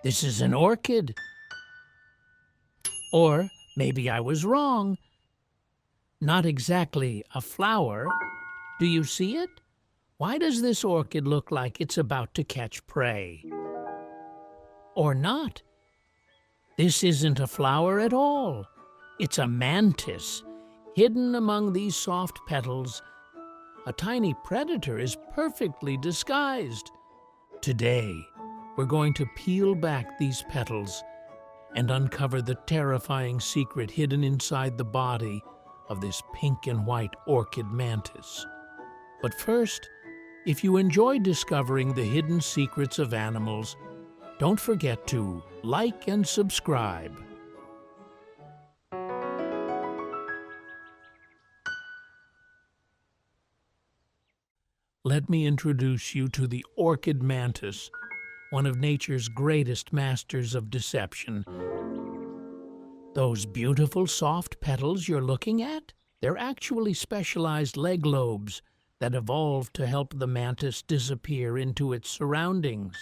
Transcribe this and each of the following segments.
This is an orchid. Or maybe I was wrong. Not exactly a flower. Do you see it? Why does this orchid look like it's about to catch prey? Or not. This isn't a flower at all. It's a mantis. Hidden among these soft petals, a tiny predator is perfectly disguised. Today, we're going to peel back these petals and uncover the terrifying secret hidden inside the body of this pink and white orchid mantis. But first, if you enjoy discovering the hidden secrets of animals, don't forget to like and subscribe. Let me introduce you to the orchid mantis, one of nature's greatest masters of deception. Those beautiful soft petals you're looking at, they're actually specialized leg lobes that evolved to help the mantis disappear into its surroundings.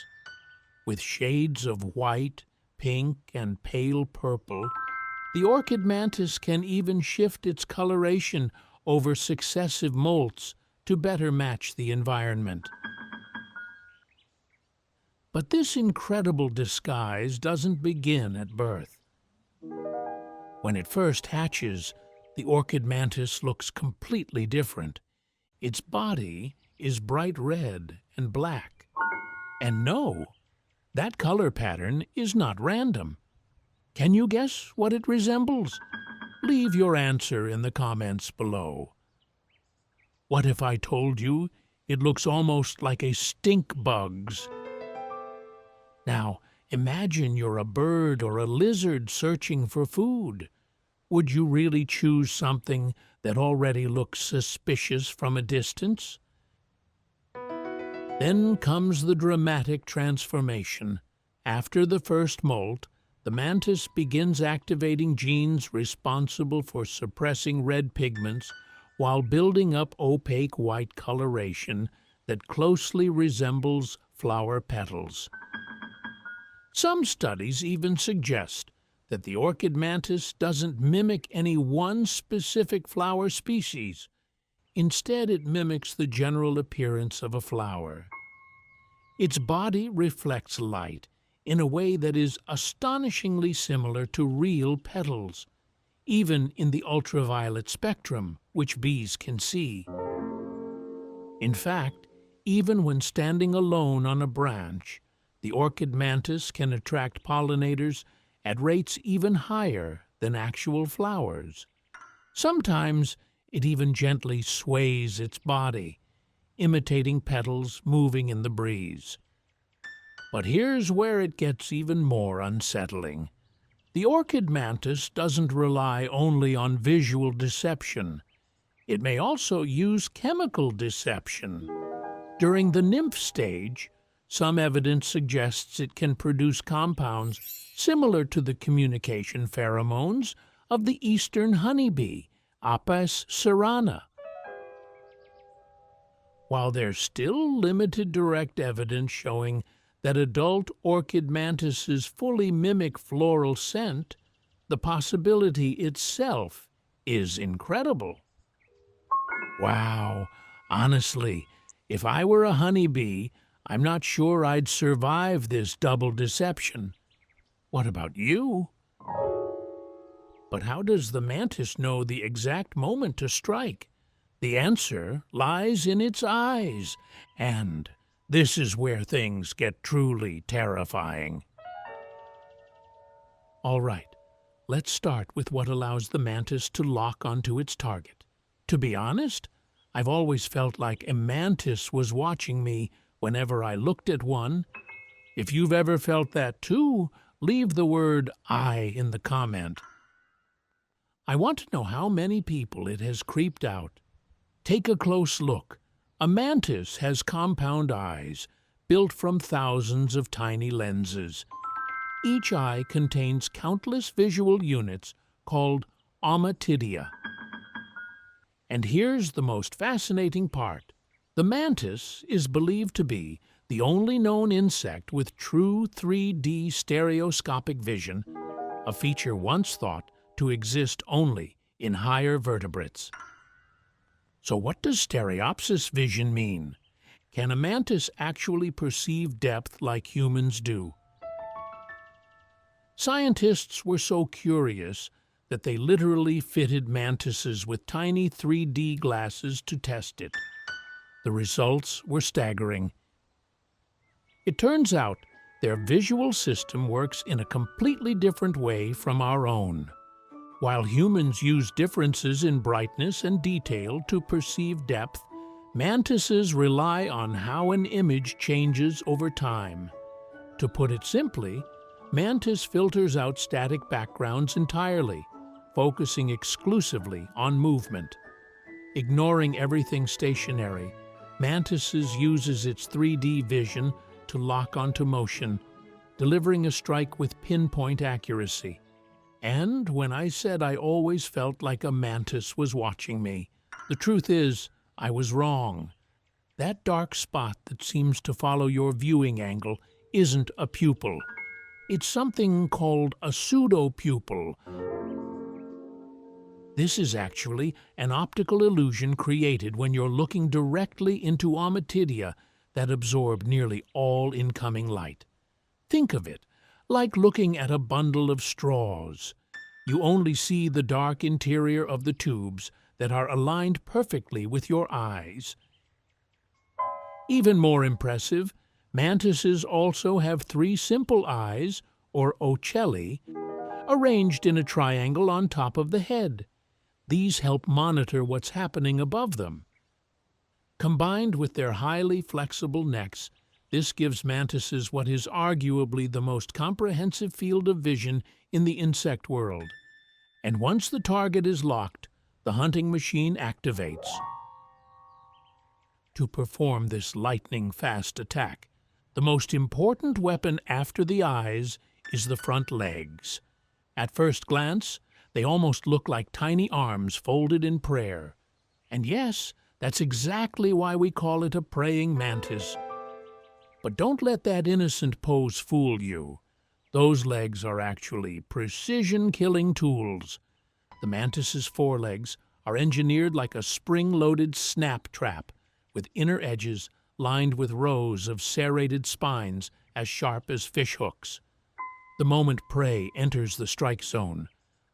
With shades of white, pink, and pale purple, the orchid mantis can even shift its coloration over successive molts to better match the environment. But this incredible disguise doesn't begin at birth. When it first hatches, the orchid mantis looks completely different. Its body is bright red and black. And no, that color pattern is not random. Can you guess what it resembles? Leave your answer in the comments below. What if I told you it looks almost like a stink bug's? Now, imagine you're a bird or a lizard searching for food. Would you really choose something that already looks suspicious from a distance? Then comes the dramatic transformation. After the first molt, the mantis begins activating genes responsible for suppressing red pigments while building up opaque white coloration that closely resembles flower petals. Some studies even suggest that the orchid mantis doesn't mimic any one specific flower species. Instead, it mimics the general appearance of a flower. Its body reflects light in a way that is astonishingly similar to real petals, even in the ultraviolet spectrum, which bees can see. In fact, even when standing alone on a branch, the orchid mantis can attract pollinators at rates even higher than actual flowers. Sometimes it even gently sways its body, imitating petals moving in the breeze. But here's where it gets even more unsettling. The orchid mantis doesn't rely only on visual deception. It may also use chemical deception. During the nymph stage, some evidence suggests it can produce compounds similar to the communication pheromones of the eastern honeybee, Apis cerana. While there's still limited direct evidence showing that adult orchid mantises fully mimic floral scent, the possibility itself is incredible. Wow, honestly, if I were a honeybee, I'm not sure I'd survive this double deception. What about you? But how does the mantis know the exact moment to strike? The answer lies in its eyes, and this is where things get truly terrifying. All right, let's start with what allows the mantis to lock onto its target. To be honest, I've always felt like a mantis was watching me whenever I looked at one. If you've ever felt that too, leave the word "I" in the comment. I want to know how many people it has creeped out. Take a close look. A mantis has compound eyes, built from thousands of tiny lenses. Each eye contains countless visual units called ommatidia. And here's the most fascinating part. The mantis is believed to be the only known insect with true 3D stereoscopic vision, a feature once thought to exist only in higher vertebrates. So what does stereopsis vision mean? Can a mantis actually perceive depth like humans do? Scientists were so curious that they literally fitted mantises with tiny 3D glasses to test it. The results were staggering. It turns out their visual system works in a completely different way from our own. While humans use differences in brightness and detail to perceive depth, mantises rely on how an image changes over time. To put it simply, mantis filters out static backgrounds entirely, focusing exclusively on movement. Ignoring everything stationary, mantises uses its 3D vision to lock onto motion, delivering a strike with pinpoint accuracy. And when I said I always felt like a mantis was watching me, the truth is, I was wrong. That dark spot that seems to follow your viewing angle isn't a pupil. It's something called a pseudopupil. This is actually an optical illusion created when you're looking directly into ommatidia that absorb nearly all incoming light. Think of it like looking at a bundle of straws. You only see the dark interior of the tubes that are aligned perfectly with your eyes. Even more impressive, mantises also have 3 simple eyes, or ocelli, arranged in a triangle on top of the head. These help monitor what's happening above them. Combined with their highly flexible necks, this gives mantises what is arguably the most comprehensive field of vision in the insect world. And once the target is locked, the hunting machine activates. To perform this lightning-fast attack, the most important weapon after the eyes is the front legs. At first glance, they almost look like tiny arms folded in prayer. And yes, that's exactly why we call it a praying mantis. But don't let that innocent pose fool you. Those legs are actually precision-killing tools. The mantis's forelegs are engineered like a spring-loaded snap trap, with inner edges lined with rows of serrated spines as sharp as fishhooks. The moment prey enters the strike zone,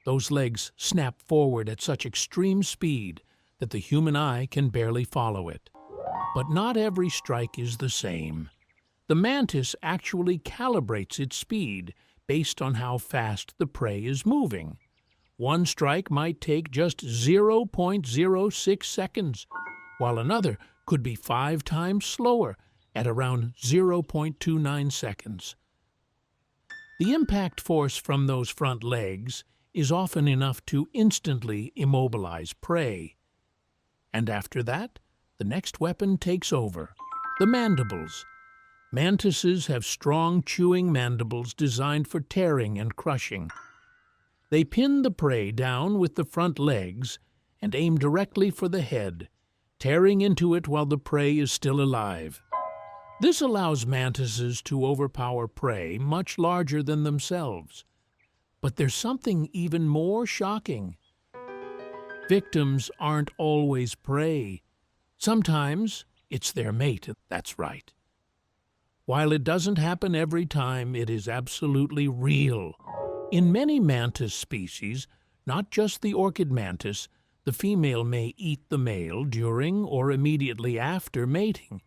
those legs snap forward at such extreme speed that the human eye can barely follow it. But not every strike is the same. The mantis actually calibrates its speed based on how fast the prey is moving. One strike might take just 0.06 seconds, while another could be 5 times slower at around 0.29 seconds. The impact force from those front legs is often enough to instantly immobilize prey. And after that, the next weapon takes over, the mandibles. Mantises have strong chewing mandibles designed for tearing and crushing. They pin the prey down with the front legs and aim directly for the head, tearing into it while the prey is still alive. This allows mantises to overpower prey much larger than themselves. But there's something even more shocking. Victims aren't always prey. Sometimes it's their mate, that's right. While it doesn't happen every time, it is absolutely real. In many mantis species, not just the orchid mantis, the female may eat the male during or immediately after mating.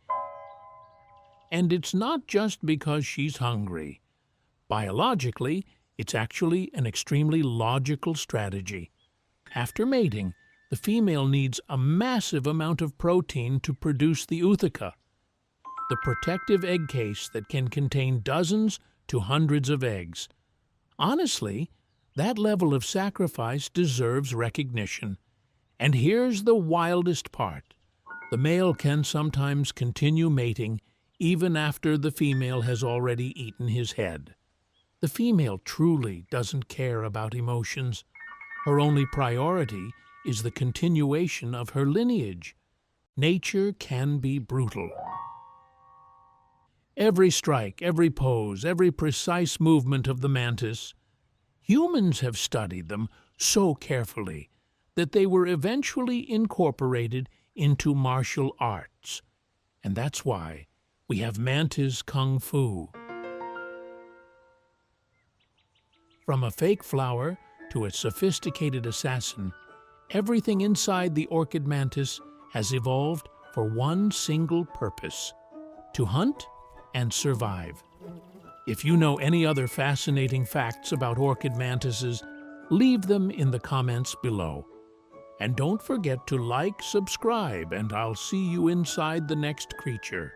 And it's not just because she's hungry. Biologically, it's actually an extremely logical strategy. After mating, the female needs a massive amount of protein to produce the ootheca, the protective egg case that can contain dozens to hundreds of eggs. Honestly, that level of sacrifice deserves recognition. And here's the wildest part. The male can sometimes continue mating even after the female has already eaten his head. The female truly doesn't care about emotions. Her only priority is the continuation of her lineage. Nature can be brutal. Every strike, every pose, every precise movement of the mantis, humans have studied them so carefully that they were eventually incorporated into martial arts. And that's why we have mantis kung fu. From a fake flower to a sophisticated assassin, everything inside the orchid mantis has evolved for one single purpose: to hunt and survive. If you know any other fascinating facts about orchid mantises, leave them in the comments below. And don't forget to like, subscribe, and I'll see you inside the next creature.